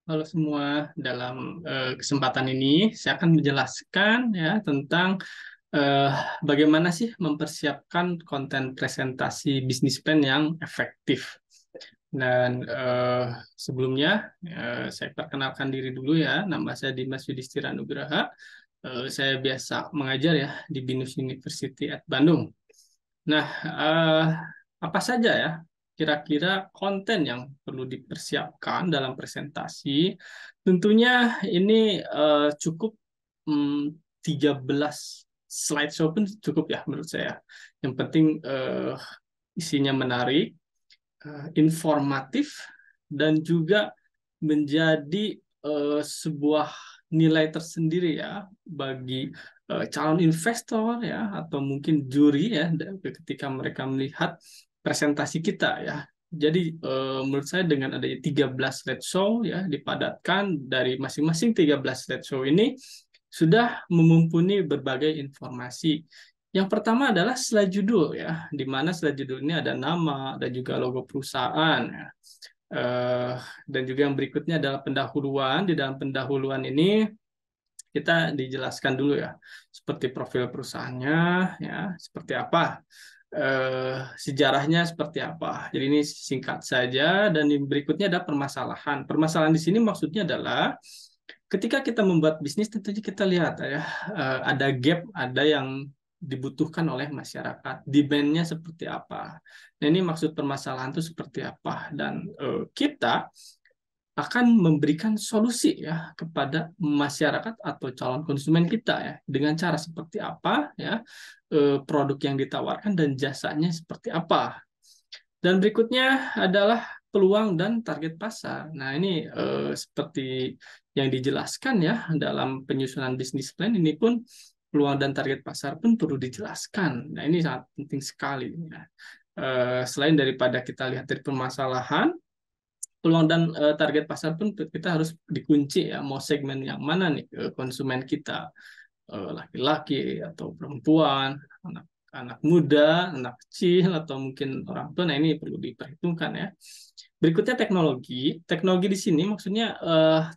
Halo semua, dalam kesempatan ini saya akan menjelaskan ya tentang eh, bagaimana sih mempersiapkan konten presentasi bisnis plan yang efektif. Dan sebelumnya saya perkenalkan diri dulu ya, nama saya Dimas Yudhistira Nugraha. Saya biasa mengajar ya di BINUS University at Bandung. Nah, apa saja ya kira-kira konten yang perlu dipersiapkan dalam presentasi? Tentunya ini cukup 13 slideshow pun cukup ya menurut saya. Yang penting isinya menarik, informatif, dan juga menjadi sebuah nilai tersendiri ya bagi calon investor ya atau mungkin juri ya ketika mereka melihat presentasi kita ya. Jadi menurut saya dengan adanya 13 slideshow ya dipadatkan dari masing-masing 13 slideshow ini sudah memumpuni berbagai informasi. Yang pertama adalah slide judul ya, di mana slide judul ini ada nama dan juga logo perusahaan ya. Eh, dan juga yang berikutnya adalah pendahuluan. Di dalam pendahuluan ini kita dijelaskan dulu ya, seperti profil perusahaannya, ya, seperti apa, sejarahnya seperti apa. Jadi ini singkat saja, dan yang berikutnya ada permasalahan. Permasalahan di sini maksudnya adalah ketika kita membuat bisnis, tentunya kita lihat ya, ada gap, ada yang dibutuhkan oleh masyarakat, demand-nya seperti apa. Nah, ini maksud permasalahan itu seperti apa, dan kita akan memberikan solusi ya kepada masyarakat atau calon konsumen kita ya dengan cara seperti apa ya, produk yang ditawarkan dan jasanya seperti apa. Dan berikutnya adalah peluang dan target pasar. Nah, ini seperti yang dijelaskan ya dalam penyusunan bisnis plan ini pun peluang dan target pasar pun perlu dijelaskan. Nah, ini sangat penting sekali ya. Selain daripada kita lihat dari permasalahan, peluang dan target pasar pun kita harus dikunci ya, mau segmen yang mana nih konsumen kita, laki-laki atau perempuan, anak anak muda, anak kecil atau mungkin orang tua. Nah, ini perlu diperhitungkan ya. Berikutnya teknologi. Teknologi di sini maksudnya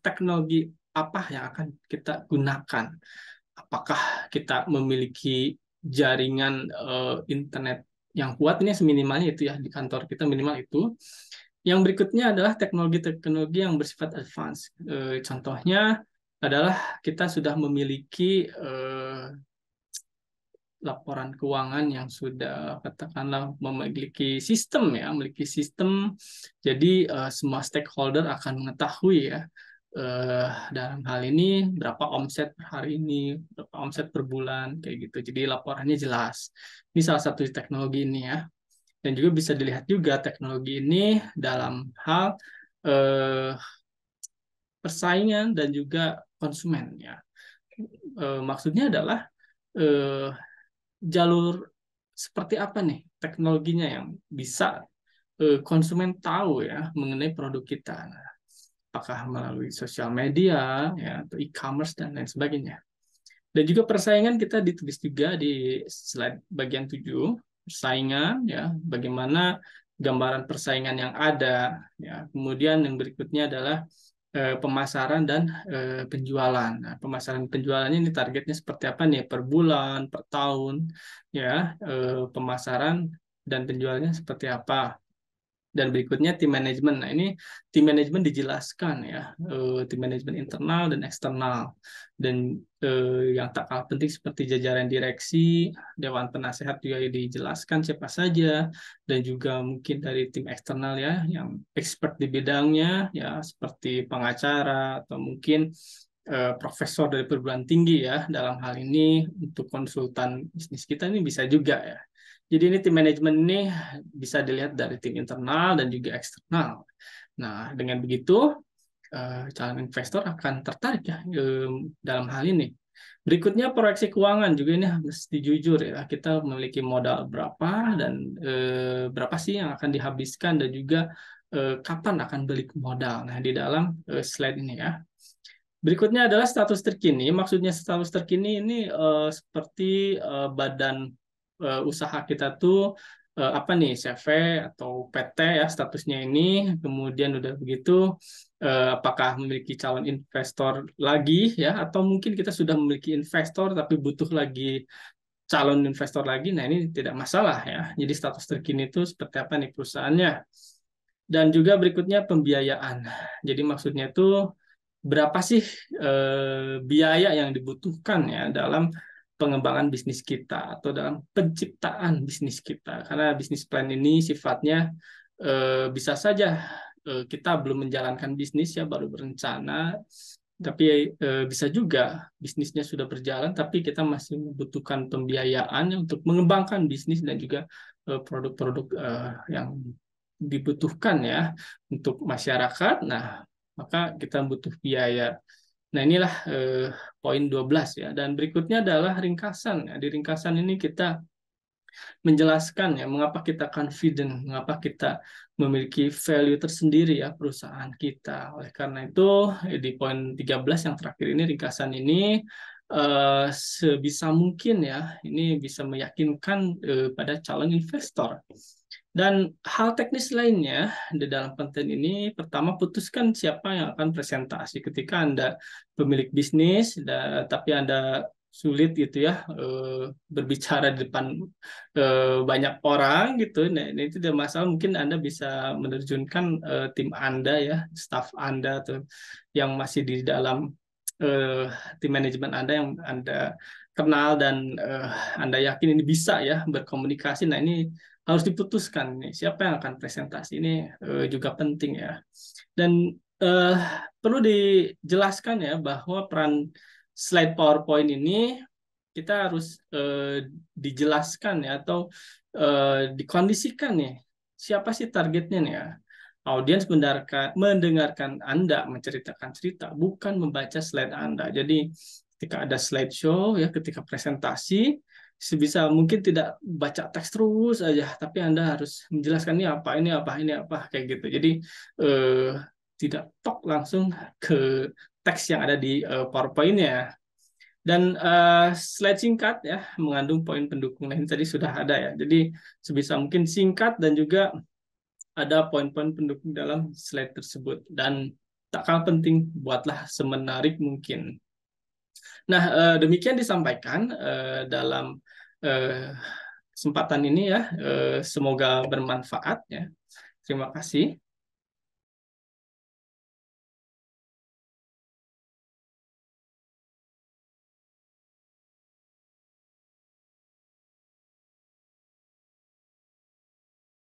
teknologi apa yang akan kita gunakan? Apakah kita memiliki jaringan internet yang kuat? Ini seminimalnya itu ya, di kantor kita minimal itu. Yang berikutnya adalah teknologi-teknologi yang bersifat advance. Contohnya adalah kita sudah memiliki laporan keuangan yang sudah katakanlah memiliki sistem ya, memiliki sistem. Jadi semua stakeholder akan mengetahui ya, dalam hal ini berapa omset per hari ini, berapa omset per bulan kayak gitu. Jadi laporannya jelas. Ini salah satu teknologi ini ya. Dan juga bisa dilihat juga teknologi ini dalam hal eh, persaingan dan juga konsumen ya. Maksudnya adalah eh, jalur seperti apa nih teknologinya yang bisa konsumen tahu ya mengenai produk kita. Nah, apakah melalui sosial media ya atau e-commerce dan lain sebagainya. Dan juga persaingan kita ditulis juga di slide bagian 7, persaingan ya, bagaimana gambaran persaingan yang ada ya. Kemudian yang berikutnya adalah pemasaran dan penjualan. Nah, pemasaran penjualannya ini targetnya seperti apa nih per bulan, per tahun ya, pemasaran dan penjualannya seperti apa. Dan berikutnya tim manajemen. Nah, ini tim manajemen dijelaskan ya, tim manajemen internal dan eksternal. Dan yang tak kalah penting seperti jajaran direksi, dewan penasehat juga dijelaskan siapa saja, dan juga mungkin dari tim eksternal ya, yang expert di bidangnya ya, seperti pengacara atau mungkin profesor dari perguruan tinggi ya. Dalam hal ini untuk konsultan bisnis kita ini bisa juga ya. Jadi ini tim manajemen ini bisa dilihat dari tim internal dan juga eksternal. Nah, dengan begitu calon investor akan tertarik ya dalam hal ini. Berikutnya proyeksi keuangan juga ini mesti jujur ya. Kita memiliki modal berapa dan berapa sih yang akan dihabiskan dan juga kapan akan balik modal. Nah, di dalam slide ini ya. Berikutnya adalah status terkini. Maksudnya status terkini ini seperti badan usaha kita tuh apa nih, CV atau PT ya statusnya ini, kemudian udah begitu apakah memiliki calon investor lagi ya, atau mungkin kita sudah memiliki investor tapi butuh lagi calon investor lagi. Nah, ini tidak masalah ya. Jadi status terkini itu seperti apa nih perusahaannya. Dan juga berikutnya pembiayaan. Jadi maksudnya itu berapa sih biaya yang dibutuhkan ya dalam pengembangan bisnis kita atau dalam penciptaan bisnis kita. Karena bisnis plan ini sifatnya bisa saja kita belum menjalankan bisnis ya, baru berencana, tapi bisa juga bisnisnya sudah berjalan, tapi kita masih membutuhkan pembiayaan untuk mengembangkan bisnis dan juga produk-produk yang dibutuhkan ya untuk masyarakat. Nah, maka kita butuh biaya. Nah, inilah poin 12 ya. Dan berikutnya adalah ringkasan. Ya. Di ringkasan ini kita menjelaskan ya mengapa kita confident, mengapa kita memiliki value tersendiri ya perusahaan kita. Oleh karena itu di poin 13 yang terakhir ini, ringkasan ini sebisa mungkin ya ini bisa meyakinkan pada calon investor. Dan hal teknis lainnya di dalam konten ini, pertama putuskan siapa yang akan presentasi. Ketika Anda pemilik bisnis, tapi Anda sulit gitu ya berbicara di depan banyak orang gitu. Nah, ini tidak masalah, mungkin Anda bisa menerjunkan tim Anda ya, staff Anda tuh yang masih di dalam eh, tim manajemen Anda yang Anda kenal dan Anda yakin ini bisa ya berkomunikasi. Nah, ini harus diputuskan nih siapa yang akan presentasi, ini juga penting ya. Dan eh, perlu dijelaskan ya bahwa peran slide PowerPoint ini kita harus dijelaskan ya atau dikondisikan nih siapa sih targetnya nih ya. Audiens mendengarkan Anda menceritakan cerita, bukan membaca slide Anda. Jadi ketika ada slideshow ya, ketika presentasi, sebisa mungkin tidak baca teks terus aja, tapi Anda harus menjelaskan ini apa, ini apa, ini apa, kayak gitu. Jadi tidak tok langsung ke teks yang ada di PowerPoint-nya. Dan slide singkat ya mengandung poin pendukung lain tadi sudah ada ya. Jadi sebisa mungkin singkat dan juga ada poin-poin pendukung dalam slide tersebut. Dan tak kalah penting, buatlah semenarik mungkin. Nah, demikian disampaikan dalam kesempatan ini ya. Semoga bermanfaat ya. Terima kasih.